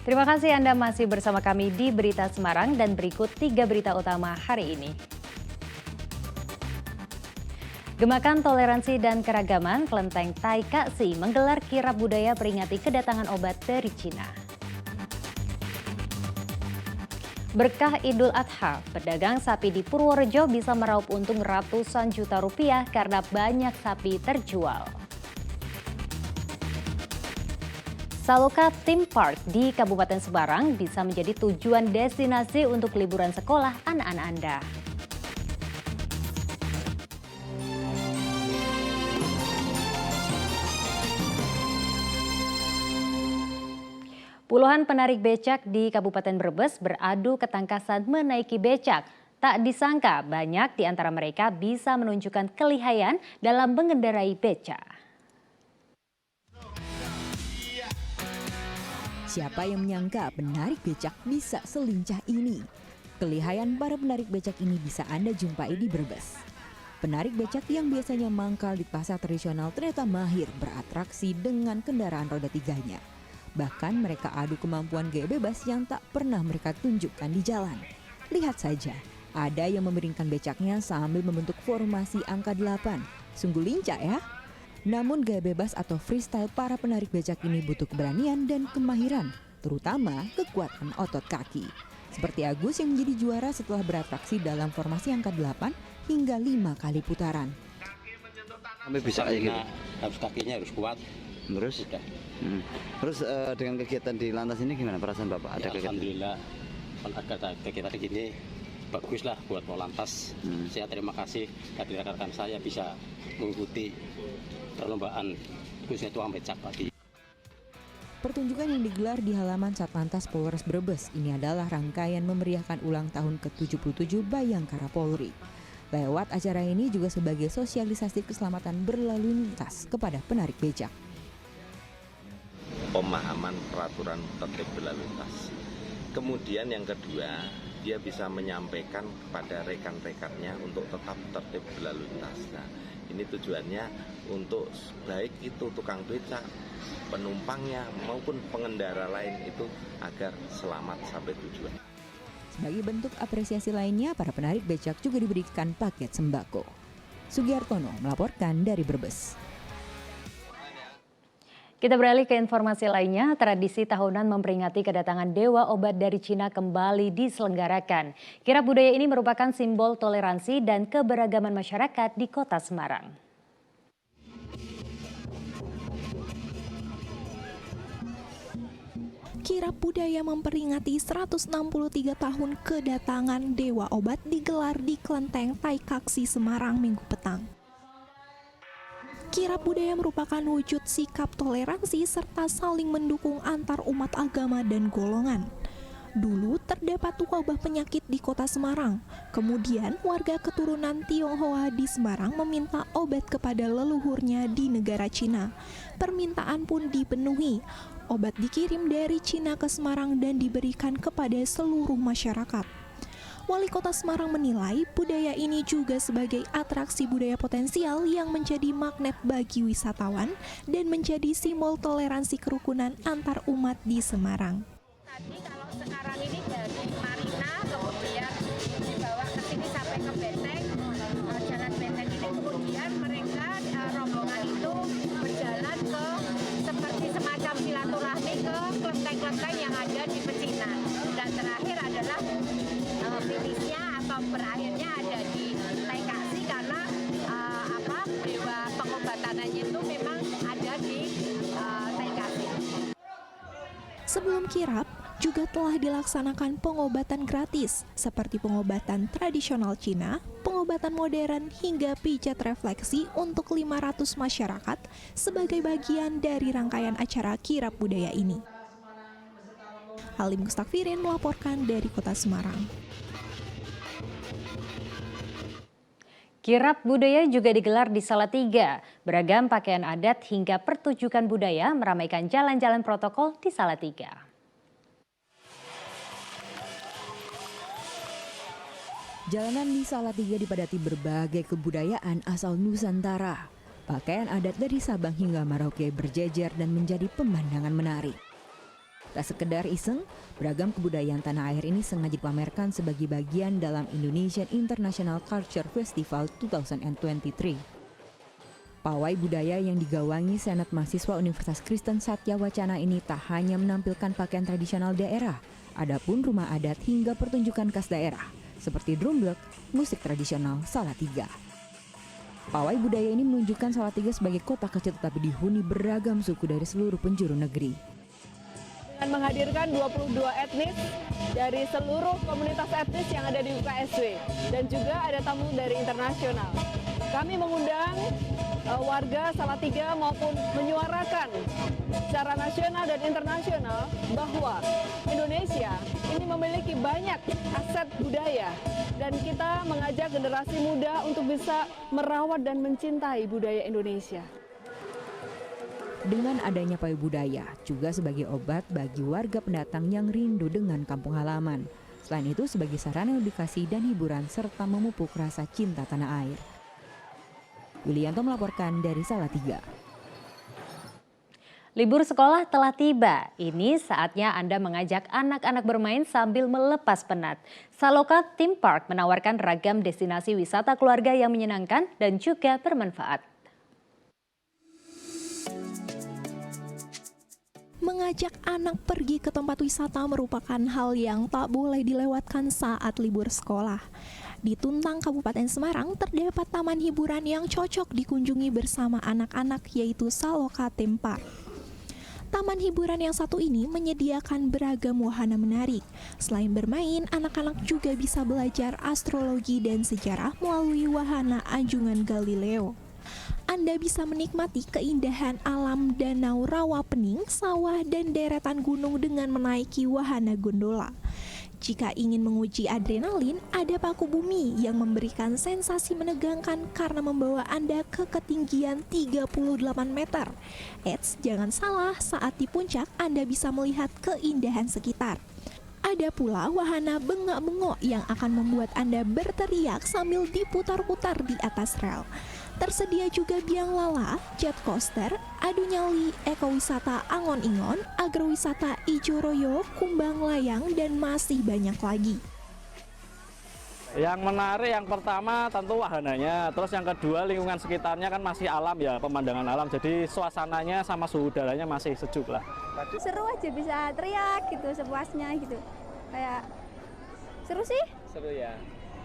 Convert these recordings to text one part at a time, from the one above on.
Terima kasih Anda masih bersama kami di Berita Semarang dan berikut 3 berita utama hari ini. Gemakan toleransi dan keragaman, Kelenteng Tai Kaksi menggelar kirab budaya peringati kedatangan obat dari Cina. Berkah Idul Adha, pedagang sapi di Purworejo bisa meraup untung ratusan juta rupiah karena banyak sapi terjual. Saloka Theme Park di Kabupaten Semarang bisa menjadi tujuan destinasi untuk liburan sekolah anak-anak Anda. Puluhan penarik becak di Kabupaten Brebes beradu ketangkasan menaiki becak. Tak disangka banyak di antara mereka bisa menunjukkan kelihayan dalam mengendarai becak. Siapa yang menyangka penarik becak bisa selincah ini? Kelihayan para penarik becak ini bisa Anda jumpai di Brebes. Penarik becak yang biasanya mangkal di pasar tradisional ternyata mahir beratraksi dengan kendaraan roda tiganya. Bahkan mereka adu kemampuan gaya bebas yang tak pernah mereka tunjukkan di jalan. Lihat saja, ada yang memiringkan becaknya sambil membentuk formasi angka 8. Sungguh lincah ya. Namun gaya bebas atau freestyle para penarik becak ini butuh keberanian dan kemahiran, terutama kekuatan otot kaki. Seperti Agus yang menjadi juara setelah beratraksi dalam formasi angka 8 hingga 5 kali putaran. Sampai bisa kayak gitu? Harus kakinya harus kuat. Terus? Terus dengan kegiatan di lantas ini gimana perasaan Bapak? Ada Alhamdulillah, ada kegiatan gini bagus lah buat Polantas. Saya terima kasih dari rekan-rekan saya bisa mengikuti perlombaan khususnya tukang becak tadi. Pertunjukan yang digelar di halaman Satlantas Polres Brebes ini adalah rangkaian memeriahkan ulang tahun ke-77 Bayangkara Polri. Lewat acara ini juga sebagai sosialisasi keselamatan berlalu lintas kepada penarik becak. Pemahaman peraturan tertib berlalu lintas. Kemudian yang kedua, dia bisa menyampaikan kepada rekan-rekannya untuk tetap tertib berlalu lintas. Nah, ini tujuannya untuk baik itu tukang becak, penumpangnya maupun pengendara lain itu agar selamat sampai tujuan. Sebagai bentuk apresiasi lainnya, para penarik becak juga diberikan paket sembako. Sugiartono melaporkan dari Brebes. Kita beralih ke informasi lainnya, tradisi tahunan memperingati kedatangan Dewa Obat dari Cina kembali diselenggarakan. Kirab budaya ini merupakan simbol toleransi dan keberagaman masyarakat di Kota Semarang. Kirab budaya memperingati 163 tahun kedatangan Dewa Obat digelar di Kelenteng Tai Kaksi Semarang Minggu petang. Kirab budaya merupakan wujud sikap toleransi serta saling mendukung antar umat agama dan golongan. Dulu terdapat wabah penyakit di Kota Semarang. Kemudian warga keturunan Tionghoa di Semarang meminta obat kepada leluhurnya di negara Cina. Permintaan pun dipenuhi. Obat dikirim dari Cina ke Semarang dan diberikan kepada seluruh masyarakat. Wali Kota Semarang menilai budaya ini juga sebagai atraksi budaya potensial yang menjadi magnet bagi wisatawan dan menjadi simbol toleransi kerukunan antar umat di Semarang. Tadi kalau sekarang ini dari Marina kemudian dibawa ke sini sampai ke Benteng, jalan Benteng ini kemudian mereka rombongan itu berjalan ke seperti semacam silaturahmi ke kelenteng-kelenteng yang ada di Pecinan. Dan terakhir adalah finishnya atau berakhirnya ada di Tai Kaksi karena dewa pengobatannya itu memang ada di Tai Kaksi. Sebelum kirab, juga telah dilaksanakan pengobatan gratis seperti pengobatan tradisional Cina, pengobatan modern hingga pijat refleksi untuk 500 masyarakat sebagai bagian dari rangkaian acara kirab budaya ini. Halim Mustakfirin melaporkan dari Kota Semarang. Kirab budaya juga digelar di Salatiga. Beragam pakaian adat hingga pertunjukan budaya meramaikan jalan-jalan protokol di Salatiga. Jalanan di Salatiga dipadati berbagai kebudayaan asal Nusantara. Pakaian adat dari Sabang hingga Merauke berjejer dan menjadi pemandangan menarik. Tak sekedar iseng, beragam kebudayaan tanah air ini sengaja dipamerkan sebagai bagian dalam Indonesian International Culture Festival 2023. Pawai budaya yang digawangi Senat Mahasiswa Universitas Kristen Satya Wacana ini tak hanya menampilkan pakaian tradisional daerah, adapun rumah adat hingga pertunjukan khas daerah, seperti drumblek, musik tradisional Salatiga. Pawai budaya ini menunjukkan Salatiga sebagai kota kecil tetapi dihuni beragam suku dari seluruh penjuru negeri. Dengan menghadirkan 22 etnis dari seluruh komunitas etnis yang ada di UKSW dan juga ada tamu dari internasional. Kami mengundang warga Salatiga maupun menyuarakan secara nasional dan internasional bahwa Indonesia ini memiliki banyak aset budaya dan kita mengajak generasi muda untuk bisa merawat dan mencintai budaya Indonesia. Dengan adanya pawai budaya juga sebagai obat bagi warga pendatang yang rindu dengan kampung halaman. Selain itu sebagai sarana edukasi dan hiburan serta memupuk rasa cinta tanah air. Yulianto melaporkan dari Salatiga. Libur sekolah telah tiba. Ini saatnya Anda mengajak anak-anak bermain sambil melepas penat. Saloka Theme Park menawarkan ragam destinasi wisata keluarga yang menyenangkan dan juga bermanfaat. Mengajak anak pergi ke tempat wisata merupakan hal yang tak boleh dilewatkan saat libur sekolah. Di Tuntang, Kabupaten Semarang, terdapat taman hiburan yang cocok dikunjungi bersama anak-anak, yaitu Saloka Theme Park. Taman hiburan yang satu ini menyediakan beragam wahana menarik. Selain bermain, anak-anak juga bisa belajar astrologi dan sejarah melalui wahana Anjungan Galileo. Anda bisa menikmati keindahan alam danau rawa pening, sawah, dan deretan gunung dengan menaiki wahana gondola. Jika ingin menguji adrenalin, ada paku bumi yang memberikan sensasi menegangkan karena membawa Anda ke ketinggian 38 meter. Eits, jangan salah, saat di puncak Anda bisa melihat keindahan sekitar. Ada pula wahana bengak-bengok yang akan membuat Anda berteriak sambil diputar-putar di atas rel. Tersedia juga biang lala, jet coaster, adu nyali, ekowisata Angon-Ingon, agrowisata Ijo Royo, kumbang layang, dan masih banyak lagi. Yang menarik yang pertama tentu wahananya, terus yang kedua lingkungan sekitarnya kan masih alam ya, pemandangan alam, jadi suasananya sama suhu udaranya masih sejuk lah. Seru aja, bisa teriak gitu sepuasnya gitu, kayak seru sih. Seru ya.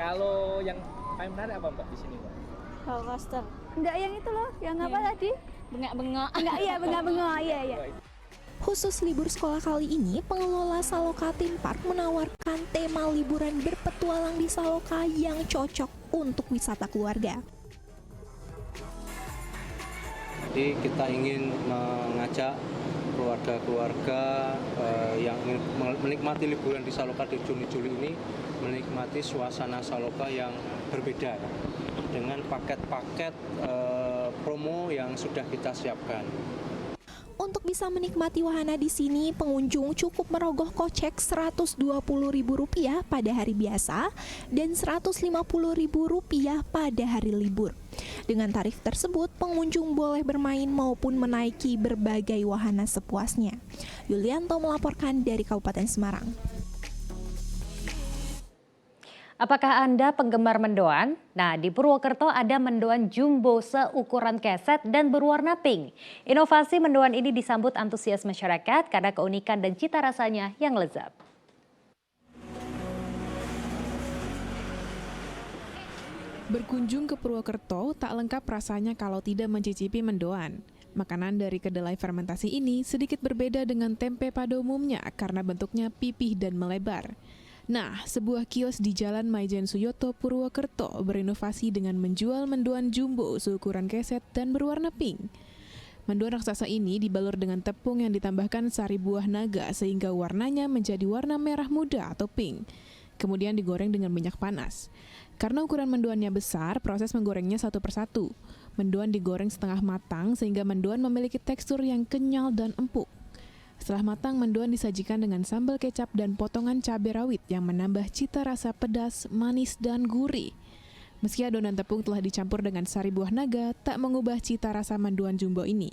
Kalau yang paling menarik apa Mbak di sini Mbak? Roller coaster. Enggak yang itu loh, yang apa tadi? Bengak-bengok. Enggak, iya bengak-bengok, iya. Khusus libur sekolah kali ini, pengelola Saloka Theme Park menawarkan tema liburan berpetualang di Saloka yang cocok untuk wisata keluarga. Jadi kita ingin mengajak keluarga-keluarga yang ingin menikmati liburan di Saloka di Juni-Juli ini, menikmati suasana Saloka yang berbeda dengan paket-paket promo yang sudah kita siapkan. Untuk bisa menikmati wahana di sini, pengunjung cukup merogoh kocek Rp120.000 pada hari biasa dan Rp150.000 pada hari libur. Dengan tarif tersebut, pengunjung boleh bermain maupun menaiki berbagai wahana sepuasnya. Yulianto melaporkan dari Kabupaten Semarang. Apakah Anda penggemar mendoan? Nah, di Purwokerto ada mendoan jumbo seukuran keset dan berwarna pink. Inovasi mendoan ini disambut antusias masyarakat karena keunikan dan cita rasanya yang lezat. Berkunjung ke Purwokerto tak lengkap rasanya kalau tidak mencicipi mendoan. Makanan dari kedelai fermentasi ini sedikit berbeda dengan tempe pada umumnya karena bentuknya pipih dan melebar. Nah, sebuah kios di Jalan Maijen Suyoto, Purwokerto berinovasi dengan menjual mendoan jumbo seukuran keset dan berwarna pink. Mendoan raksasa ini dibalur dengan tepung yang ditambahkan sari buah naga sehingga warnanya menjadi warna merah muda atau pink. Kemudian digoreng dengan minyak panas. Karena ukuran mendoannya besar, proses menggorengnya satu persatu. Mendoan digoreng setengah matang sehingga mendoan memiliki tekstur yang kenyal dan empuk. Setelah matang, mendoan disajikan dengan sambal kecap dan potongan cabai rawit yang menambah cita rasa pedas, manis, dan gurih. Meski adonan tepung telah dicampur dengan sari buah naga, tak mengubah cita rasa mendoan jumbo ini.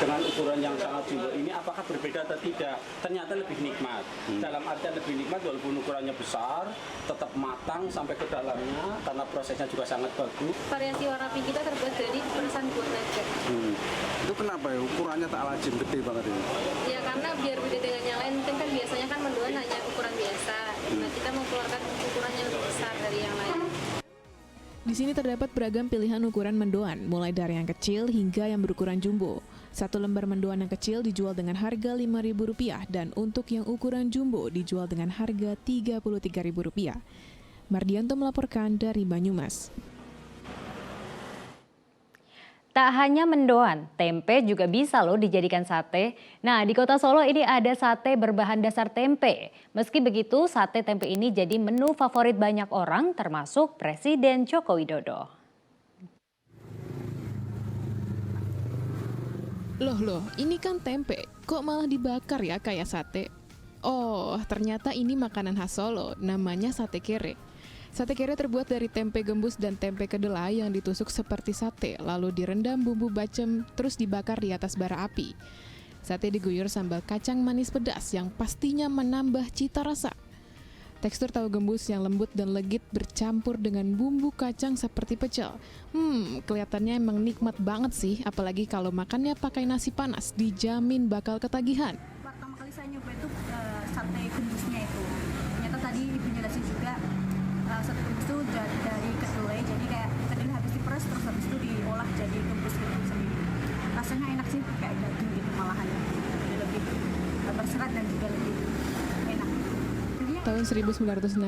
dengan ukuran yang sangat jumbo ini apakah berbeda atau tidak? Ternyata lebih nikmat. Dalam artian lebih nikmat walaupun ukurannya besar, tetap matang sampai ke dalamnya karena prosesnya juga sangat bagus. Variasi warna pink kita terbuat dari perasan buat naga. Itu kenapa ya ukurannya tak lazim gede banget ini? Ya karena biar beda dengan yang lain, mungkin kan biasanya kan mendoan hanya ukuran biasa. Nah kita mau keluarkan ukuran yang lebih besar dari yang lain. Di sini terdapat beragam pilihan ukuran mendoan, mulai dari yang kecil hingga yang berukuran jumbo. Satu lembar mendoan yang kecil dijual dengan harga Rp5.000 dan untuk yang ukuran jumbo dijual dengan harga Rp33.000. Mardianto melaporkan dari Banyumas. Tak hanya mendoan, tempe juga bisa loh dijadikan sate. Nah, di Kota Solo ini ada sate berbahan dasar tempe. Meski begitu, sate tempe ini jadi menu favorit banyak orang, termasuk Presiden Joko Widodo. Loh, ini kan tempe. Kok malah dibakar ya kayak sate? Oh, ternyata ini makanan khas Solo, namanya sate kere. Sate kere terbuat dari tempe gembus dan tempe kedelai yang ditusuk seperti sate, lalu direndam bumbu bacem, terus dibakar di atas bara api. Sate diguyur sambal kacang manis pedas yang pastinya menambah cita rasa. Tekstur tahu gembus yang lembut dan legit bercampur dengan bumbu kacang seperti pecel. Kelihatannya emang nikmat banget sih, apalagi kalau makannya pakai nasi panas, dijamin bakal ketagihan. Pertama kali saya nyoba itu sate gembusnya itu. Ternyata tadi ibu jelasin juga sate gembus itu dari kedelai, jadi kayak kedelai habis diperes terus habis itu diolah jadi gembus gitu sendiri. Rasanya enak sih, kayak daging gitu malahan. Jadi lebih berserat dan juga lebih enak. Tahun 1965,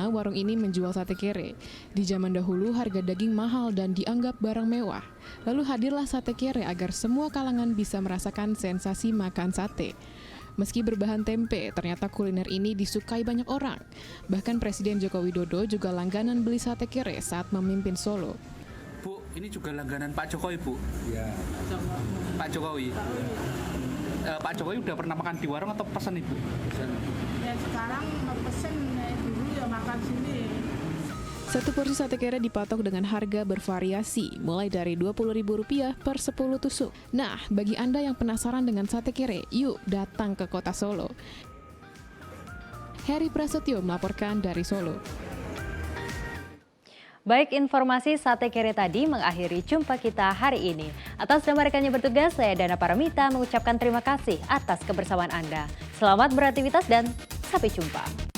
warung ini menjual sate kere. Di zaman dahulu, harga daging mahal dan dianggap barang mewah. Lalu hadirlah sate kere agar semua kalangan bisa merasakan sensasi makan sate. Meski berbahan tempe, ternyata kuliner ini disukai banyak orang. Bahkan Presiden Joko Widodo juga langganan beli sate kere saat memimpin Solo. Bu, ini juga langganan Pak Jokowi, Bu? Iya. Pak Jokowi? Pak Jokowi udah pernah makan di warung atau pesan Ibu? Pesan. Ya sekarang pesen dulu ya makan sini. Satu porsi sate kere dipatok dengan harga bervariasi, mulai dari Rp20.000 per 10 tusuk. Nah, bagi Anda yang penasaran dengan sate kere, yuk datang ke Kota Solo. Heri Prasetyo melaporkan dari Solo. Baik, informasi sate kere tadi mengakhiri jumpa kita hari ini. Atas nama rekannya bertugas, saya Dana Paramita mengucapkan terima kasih atas kebersamaan Anda. Selamat beraktivitas dan sampai jumpa.